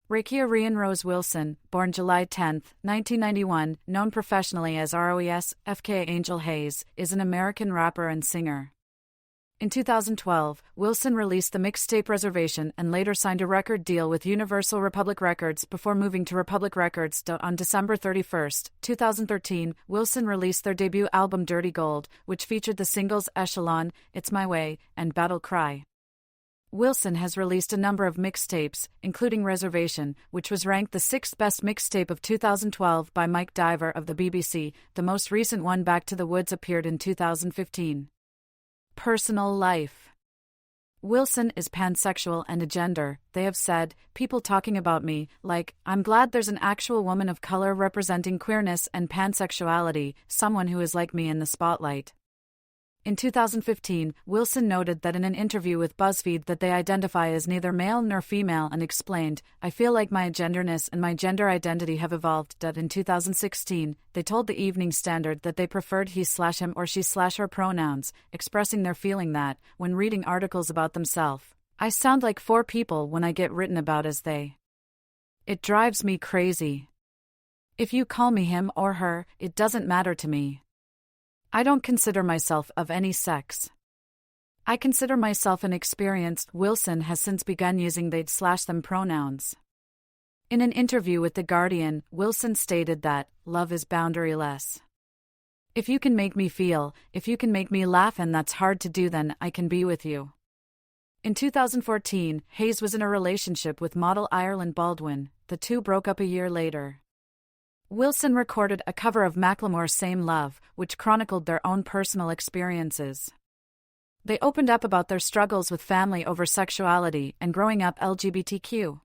Raykeea Raeen-Roes Wilson, born July 10, 1991, known professionally as ROES, FKA Angel Haze, is an American rapper and singer. In 2012, Wilson released the mixtape Reservation and later signed a record deal with Universal Republic Records before moving to Republic Records. On December 31, 2013, Wilson released their debut album Dirty Gold, which featured the singles Echelon, It's My Way, and Battle Cry. Wilson has released a number of mixtapes, including Reservation, which was ranked the 6th best mixtape of 2012 by Mike Diver of the BBC. The most recent one, Back to the Woods, appeared in 2015. Personal life. Wilson is pansexual and agender. They have said, people talking about me, like, I'm glad there's an actual woman of color representing queerness and pansexuality, someone who is like me in the spotlight. In 2015, Wilson noted that in an interview with BuzzFeed that they identify as neither male nor female and explained, I feel like my agenderness and my gender identity have evolved. In 2016, they told the Evening Standard that they preferred he/him or she/her pronouns, expressing their feeling that, when reading articles about themselves, I sound like 4 people when I get written about as they. It drives me crazy. If you call me him or her, it doesn't matter to me. I don't consider myself of any sex. I consider myself inexperienced. Wilson has since begun using they/them pronouns. In an interview with The Guardian, Wilson stated that, love is boundaryless. If you can make me feel, if you can make me laugh, and that's hard to do, then I can be with you. In 2014, Haze was in a relationship with model Ireland Baldwin. The two broke up a year later. Wilson recorded a cover of Macklemore's Same Love, which chronicled their own personal experiences. They opened up about their struggles with family over sexuality and growing up LGBTQ.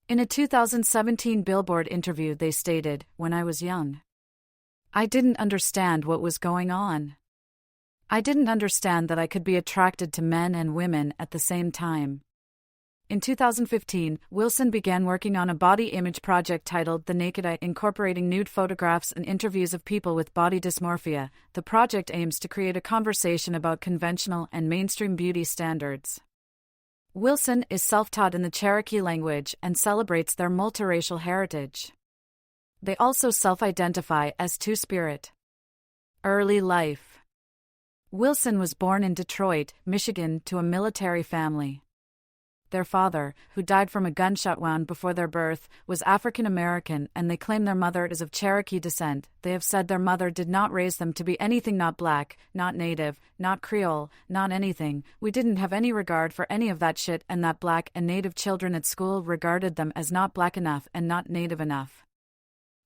In a 2017 Billboard interview, they stated, when I was young, I didn't understand what was going on. I didn't understand that I could be attracted to men and women at the same time. In 2015, Wilson began working on a body image project titled The Naked Eye, incorporating nude photographs and interviews of people with body dysmorphia. The project aims to create a conversation about conventional and mainstream beauty standards. Wilson is self-taught in the Cherokee language and celebrates their multiracial heritage. They also self-identify as Two-Spirit. Early life. Wilson was born in Detroit, Michigan, to a military family. Their father, who died from a gunshot wound before their birth, was African American, and they claim their mother is of Cherokee descent. They have said their mother did not raise them to be anything not black, not native, not Creole, not anything. We didn't have any regard for any of that shit, and that black and native children at school regarded them as not black enough and not native enough.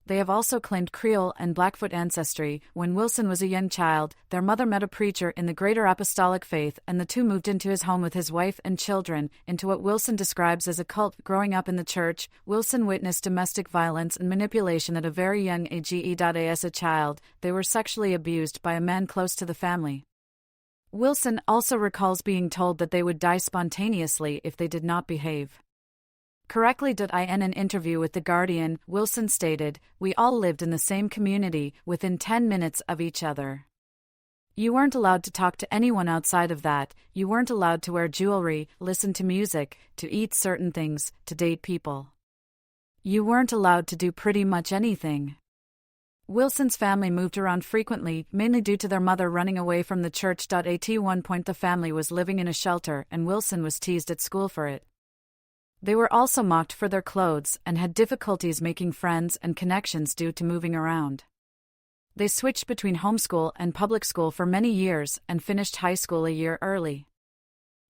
They have also claimed Creole and Blackfoot ancestry. When Wilson was a young child, their mother met a preacher in the Greater Apostolic Faith, and the two moved into his home with his wife and children, into what Wilson describes as a cult. Growing up in the church, Wilson witnessed domestic violence and manipulation at a very young age. As a child, they were sexually abused by a man close to the family. Wilson also recalls being told that they would die spontaneously if they did not behave correctly. In an interview with The Guardian, Wilson stated, we all lived in the same community, within 10 minutes of each other. You weren't allowed to talk to anyone outside of that, you weren't allowed to wear jewelry, listen to music, to eat certain things, to date people. You weren't allowed to do pretty much anything. Wilson's family moved around frequently, mainly due to their mother running away from the church. At one point the family was living in a shelter, and Wilson was teased at school for it. They were also mocked for their clothes and had difficulties making friends and connections due to moving around. They switched between homeschool and public school for many years and finished high school a year early.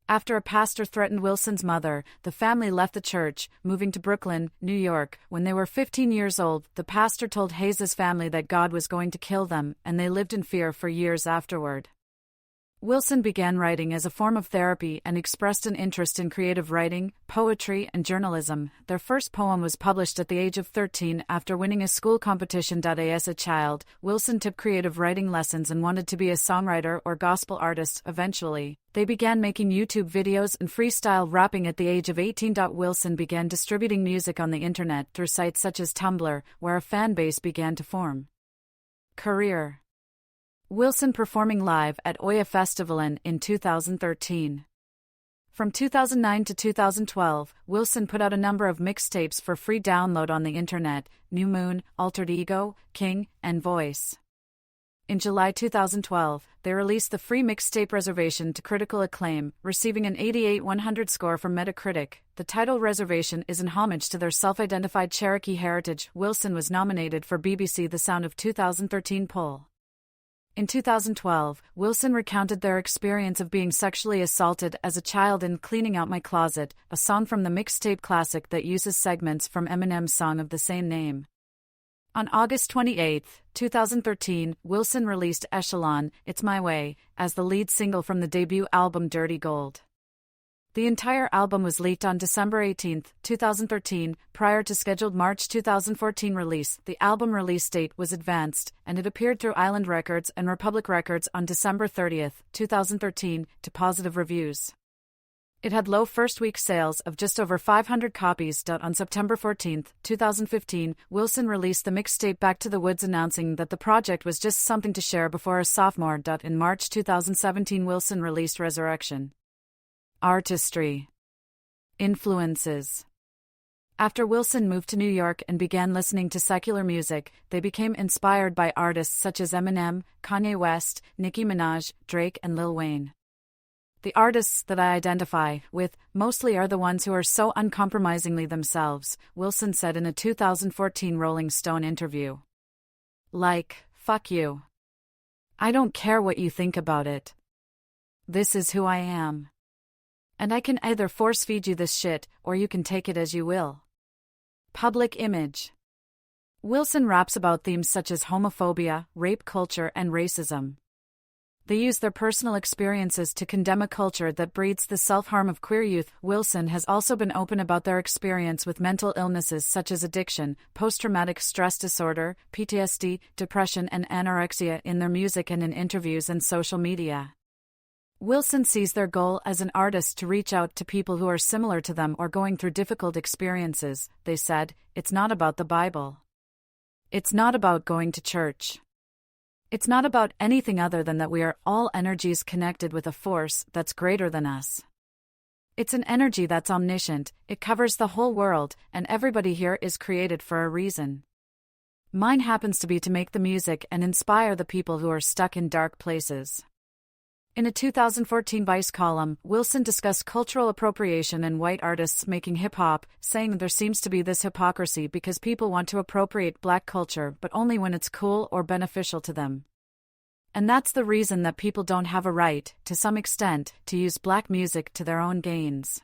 After a pastor threatened Wilson's mother, the family left the church, moving to Brooklyn, New York. When they were 15 years old, the pastor told Haze's family that God was going to kill them, and they lived in fear for years afterward. Wilson began writing as a form of therapy and expressed an interest in creative writing, poetry, and journalism. Their first poem was published at the age of 13 after winning a school competition. As a child, Wilson took creative writing lessons and wanted to be a songwriter or gospel artist. Eventually, they began making YouTube videos and freestyle rapping at the age of 18. Wilson began distributing music on the internet through sites such as Tumblr, where a fan base began to form. Career. Wilson performing live at Oya Festivalen in 2013. From 2009 to 2012, Wilson put out a number of mixtapes for free download on the internet: New Moon, Altered Ego, King, and Voice. In July 2012, they released the free mixtape Reservation to critical acclaim, receiving an 88/100 score from Metacritic. The title Reservation is in homage to their self-identified Cherokee heritage. Wilson was nominated for BBC The Sound of 2013 poll. In 2012, Wilson recounted their experience of being sexually assaulted as a child in Cleaning Out My Closet, a song from the mixtape classic that uses segments from Eminem's song of the same name. On August 28, 2013, Wilson released Echelon, It's My Way, as the lead single from the debut album Dirty Gold. The entire album was leaked on December 18, 2013, prior to scheduled March 2014 release. The album release date was advanced, and it appeared through Island Records and Republic Records on December 30, 2013, to positive reviews. It had low first-week sales of just over 500 copies. On September 14, 2015, Wilson released the mixtape Back to the Woods, announcing that the project was just something to share before a sophomore. In March 2017, Wilson released Resurrection. Artistry. Influences. After Wilson moved to New York and began listening to secular music, they became inspired by artists such as Eminem, Kanye West, Nicki Minaj, Drake, and Lil Wayne. The artists that I identify with mostly are the ones who are so uncompromisingly themselves, Wilson said in a 2014 Rolling Stone interview. Like, fuck you. I don't care what you think about it. This is who I am. And I can either force-feed you this shit, or you can take it as you will. Public image. Wilson raps about themes such as homophobia, rape culture, and racism. They use their personal experiences to condemn a culture that breeds the self-harm of queer youth. Wilson has also been open about their experience with mental illnesses such as addiction, post-traumatic stress disorder, PTSD, depression, and anorexia in their music and in interviews and social media. Wilson sees their goal as an artist to reach out to people who are similar to them or going through difficult experiences. They said, "It's not about the Bible. It's not about going to church. It's not about anything other than that we are all energies connected with a force that's greater than us. It's an energy that's omniscient, it covers the whole world, and everybody here is created for a reason. Mine happens to be to make the music and inspire the people who are stuck in dark places." In a 2014 Vice column, Wilson discussed cultural appropriation and white artists making hip-hop, saying there seems to be this hypocrisy because people want to appropriate black culture but only when it's cool or beneficial to them. And that's the reason that people don't have a right, to some extent, to use black music to their own gains.